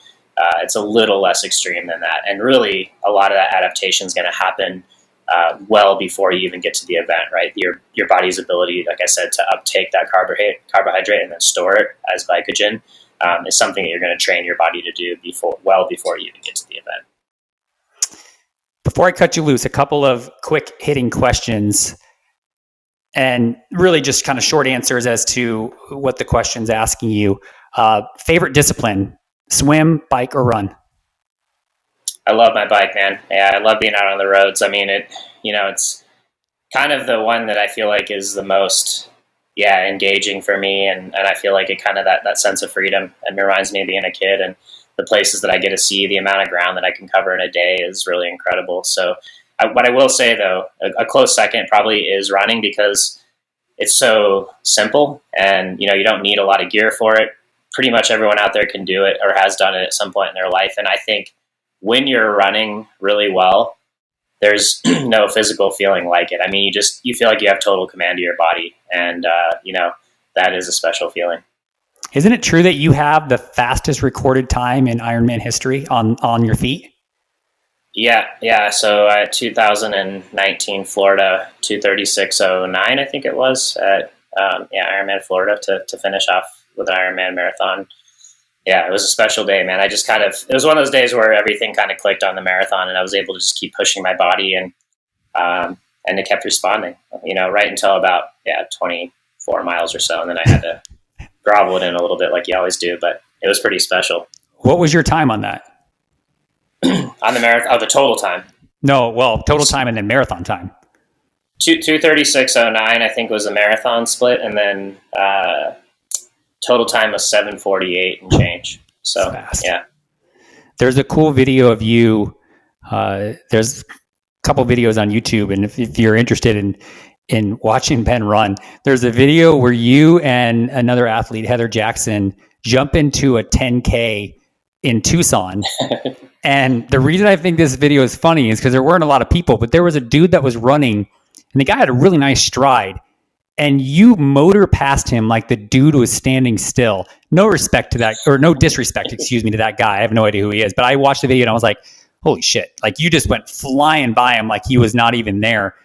it's a little less extreme than that. And really, a lot of that adaptation is going to happen well before you even get to the event, right? Your body's ability, like I said, to uptake that carbohydrate and then store it as glycogen is something that you're going to train your body to do before you even get to the event. Before I cut you loose, a couple of quick hitting questions, and really just kind of short answers as to what the question's asking you. Favorite discipline, swim, bike, or run? I love my bike, man. Yeah, I love being out on the roads. I mean, it's kind of the one that I feel like is the most, engaging for me. And I feel like it kind of that sense of freedom, and reminds me of being a kid, and the places that I get to see, the amount of ground that I can cover in a day is really incredible. So what I will say though, a close second probably is running, because it's so simple and, you don't need a lot of gear for it. Pretty much everyone out there can do it or has done it at some point in their life. And I think when you're running really well, there's no physical feeling like it. I mean, you feel like you have total command of your body, and, that is a special feeling. Isn't it true that you have the fastest recorded time in Ironman history on your feet? Yeah. So at 2019 Florida, 2:36:09, I think it was at Ironman Florida to finish off with an Ironman marathon. Yeah, it was a special day, man. It was one of those days where everything kind of clicked on the marathon, and I was able to just keep pushing my body, and it kept responding, right until about 24 miles or so, and then I had to grovel it in a little bit like you always do, but it was pretty special. What was your time on that? On the marathon, the total time? No, well, total time and then marathon time. 2:36:09, I think, was the marathon split, and then total time was 7:48 and change. So fast. Yeah. There's a cool video of you. There's a couple videos on YouTube, and if you're interested in watching Ben run, there's a video where you and another athlete, Heather Jackson, jump into a 10K in Tucson. And the reason I think this video is funny is because there weren't a lot of people, but there was a dude that was running, and the guy had a really nice stride, and you motor past him like the dude was standing still. No respect to that, or no disrespect, excuse me, to that guy. I have no idea who he is, but I watched the video and I was like, holy shit. Like, you just went flying by him like he was not even there.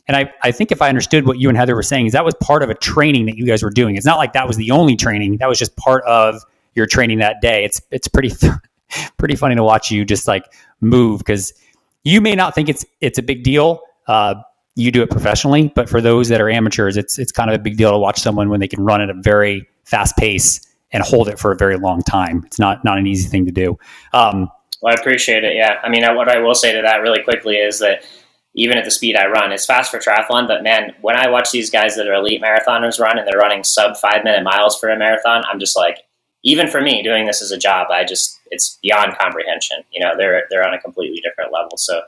And I think if I understood what you and Heather were saying, is that was part of a training that you guys were doing. It's not like that was the only training. That was just part of your training that day. It's pretty funny to watch you just like move, because you may not think it's a big deal. You do it professionally, but for those that are amateurs, it's kind of a big deal to watch someone when they can run at a very fast pace and hold it for a very long time. It's not an easy thing to do. Well, I appreciate it. Yeah. I mean, what I will say to that really quickly is that even at the speed I run, it's fast for triathlon, but man, when I watch these guys that are elite marathoners run and they're running sub 5-minute miles for a marathon, I'm just like, even for me doing this as a job, it's beyond comprehension. They're on a completely different level. So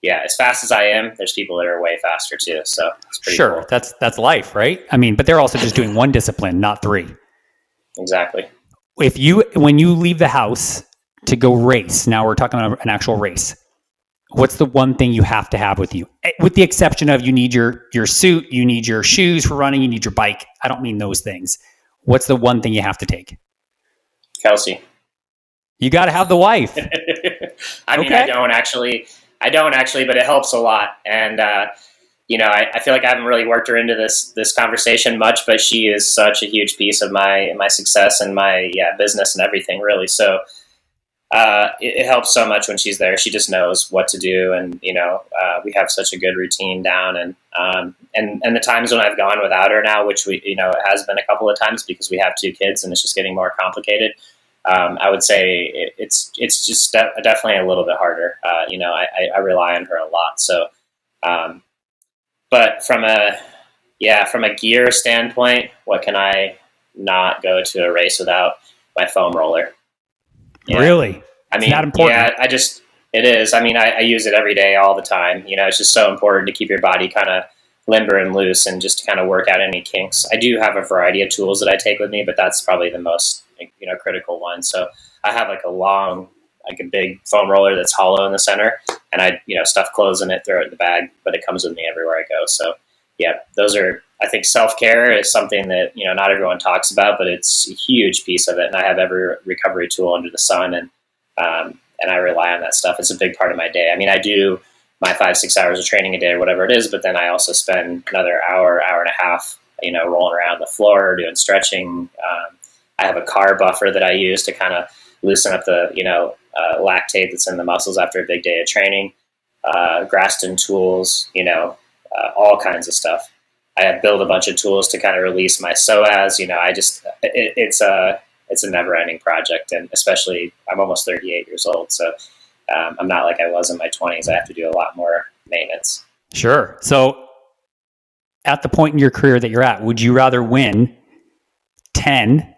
yeah, as fast as I am, there's people that are way faster too. So it's pretty cool. That's life, right? I mean, but they're also just doing one discipline, not three. Exactly. When you leave the house to go race, now we're talking about an actual race, what's the one thing you have to have with you? With the exception of you need your suit, you need your shoes for running, you need your bike. I don't mean those things. What's the one thing you have to take? Kelsey. You got to have the wife. I mean, I don't actually, but it helps a lot. And, I feel like I haven't really worked her into this conversation much, but she is such a huge piece of my success and my business and everything, really. So it helps so much when she's there. She just knows what to do, and we have such a good routine down. And the times when I've gone without her now, which it has been a couple of times because we have 2 kids and it's just getting more complicated. I would say it's just definitely a little bit harder. I rely on her a lot. So. But from a gear standpoint, what can I not go to a race without? My foam roller. Yeah. Really? I mean, not important. Yeah, it is. I mean, I use it every day, all the time. It's just so important to keep your body kind of limber and loose and just to kind of work out any kinks. I do have a variety of tools that I take with me, but that's probably the most, critical one. So I have a big foam roller that's hollow in the center, and I, stuff clothes in it, throw it in the bag, but it comes with me everywhere I go. So yeah, those are, I think self-care is something that, not everyone talks about, but it's a huge piece of it. And I have every recovery tool under the sun, and I rely on that stuff. It's a big part of my day. I mean, I do my 5-6 hours of training a day or whatever it is, but then I also spend another hour and a half, rolling around the floor, doing stretching. I have a car buffer that I use to kind of loosen up the, lactate that's in the muscles after a big day of training, Graston tools, all kinds of stuff. I build a bunch of tools to kind of release my psoas. It's a never ending project. And especially I'm almost 38 years old. So I'm not like I was in my 20s. I have to do a lot more maintenance. Sure. So at the point in your career that you're at, would you rather win 10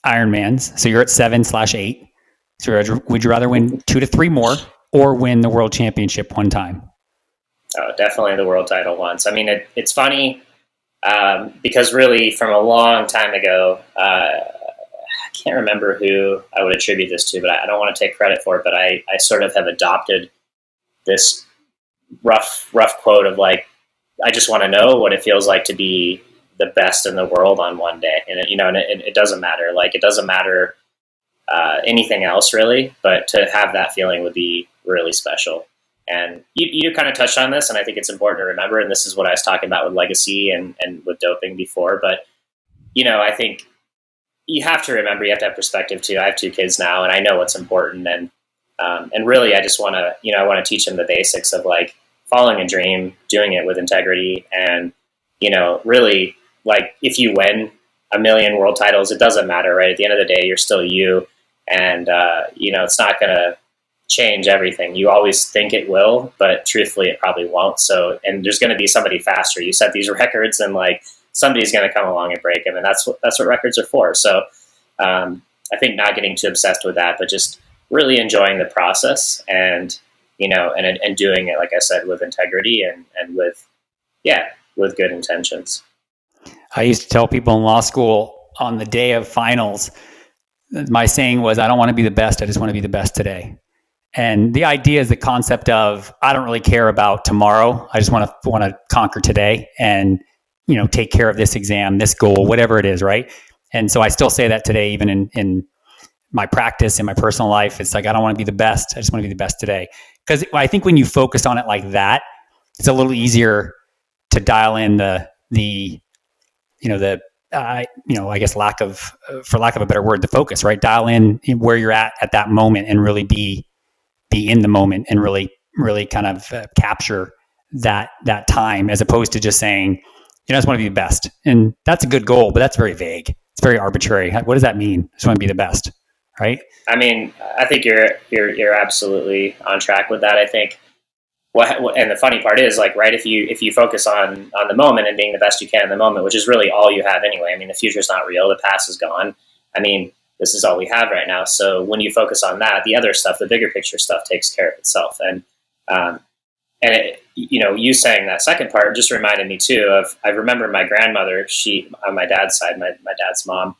Ironmans? So you're at 7/8. So would you rather win 2 to 3 more or win the world championship one time? Oh, definitely the world title once. I mean, it's funny because really from a long time ago, I can't remember who I would attribute this to, but I don't want to take credit for it, but I sort of have adopted this rough quote of like, I just want to know what it feels like to be the best in the world on one day. And it doesn't matter. Like, it doesn't matter anything else really, but to have that feeling would be really special. And you kind of touched on this, and I think it's important to remember, and this is what I was talking about with legacy and with doping before, but I think you have to remember, you have to have perspective too. I have 2 kids now, and I know what's important, and really I just want to, I want to teach them the basics of like following a dream, doing it with integrity, and really, like, if you win a million world titles, it doesn't matter, right? At the end of the day, you're still you, and it's not going to change everything. You always think it will, but truthfully it probably won't. So, and there's going to be somebody faster. You set these records, and like somebody's going to come along and break them, and that's what records are for. So I think not getting too obsessed with that, but just really enjoying the process, and and doing it, like I said, with integrity and with good intentions. I used to tell people in law school on the day of finals, my saying was, I don't want to be the best, I just want to be the best today. And the idea is the concept of, I don't really care about tomorrow. I just want to conquer today and, take care of this exam, this goal, whatever it is. Right. And so I still say that today, even in my practice, in my personal life. It's like, I don't want to be the best. I just want to be the best today. Because I think when you focus on it like that, it's a little easier to dial in I guess for lack of a better word, the focus, right? Dial in where you're at that moment and really be in the moment and really kind of capture that time, as opposed to just saying, I just want to be the best. And that's a good goal, but that's very vague. It's very arbitrary. What does that mean? I just want to be the best, right? I mean, I think you're absolutely on track with that. I think and the funny part is, like, right, if you focus on the moment and being the best you can in the moment, which is really all you have anyway. I mean, the future's not real. The past is gone. I mean, this is all we have right now. So when you focus on that, the other stuff, the bigger picture stuff, takes care of itself. And you saying that second part just reminded me too of, I remember my grandmother, she, on my dad's side, my dad's mom,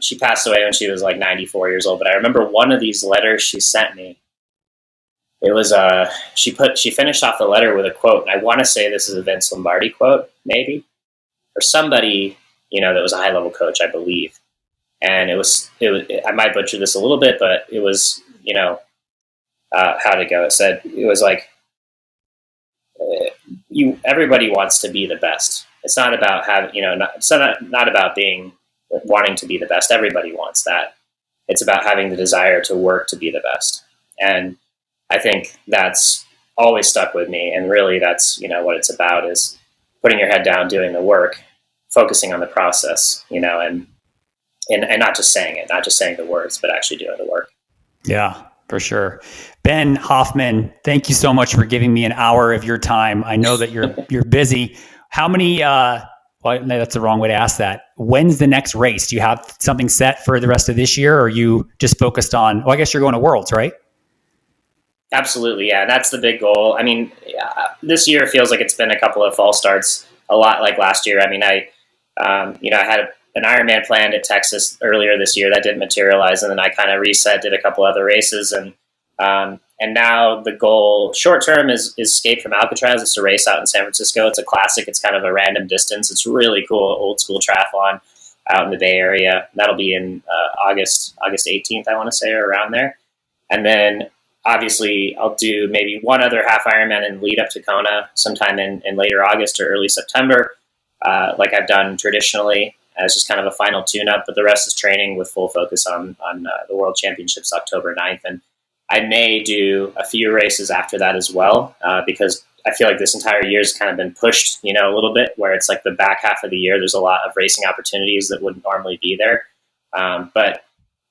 she passed away when she was like 94 years old. But I remember one of these letters she sent me it was she finished off the letter with a quote, and I want to say this is a Vince Lombardi quote, maybe, or somebody, that was a high level coach, I believe. And it was I might butcher this a little bit, but it was, how to go. It said, it was like, everybody wants to be the best. It's not about having, it's not about wanting to be the best. Everybody wants that. It's about having the desire to work to be the best. And I think that's always stuck with me. And really that's, what it's about, is putting your head down, doing the work, focusing on the process, and not just saying it, not just saying the words, but actually doing the work. Yeah, for sure. Ben Hoffman, thank you so much for giving me an hour of your time. I know that you're busy. How many, well, no, that's the wrong way to ask that. When's the next race? Do you have something set for the rest of this year, or are you just focused on, I guess you're going to Worlds, right? Absolutely. Yeah. That's the big goal. I mean, this year feels like it's been a couple of false starts, a lot like last year. I mean, I had an Ironman planned at Texas earlier this year that didn't materialize, and then I kind of reset, did a couple other races, and now the goal short term is Escape from Alcatraz. It's a race out in San Francisco. It's a classic. It's kind of a random distance. It's really cool, old school triathlon out in the Bay Area. That'll be in August 18th, I want to say, or around there. And then obviously I'll do maybe one other half Ironman and lead up to Kona sometime in later August or early September, like I've done traditionally, as just kind of a final tune-up. But the rest is training with full focus on the World Championships October 9th. And I may do a few races after that as well, because I feel like this entire year has kind of been pushed, a little bit, where it's like the back half of the year, there's a lot of racing opportunities that wouldn't normally be there. But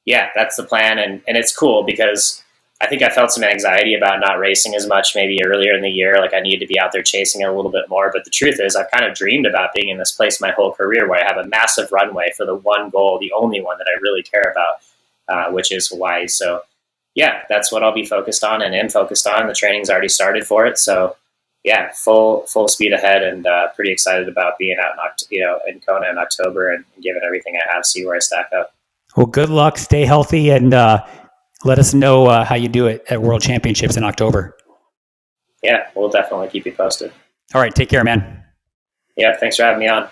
yeah, that's the plan. And it's cool because I think I felt some anxiety about not racing as much maybe earlier in the year. Like I needed to be out there chasing it a little bit more. But the truth is I've kind of dreamed about being in this place my whole career, where I have a massive runway for the one goal, the only one that I really care about, which is Hawaii. So yeah, that's what I'll be focused on and am focused on. The training's already started for it. So yeah, full speed ahead, and pretty excited about being out in Kona in October and giving everything I have, see where I stack up. Well, good luck. Stay healthy, and let us know how you do it at World Championships in October. Yeah, we'll definitely keep you posted. All right. Take care, man. Yeah. Thanks for having me on.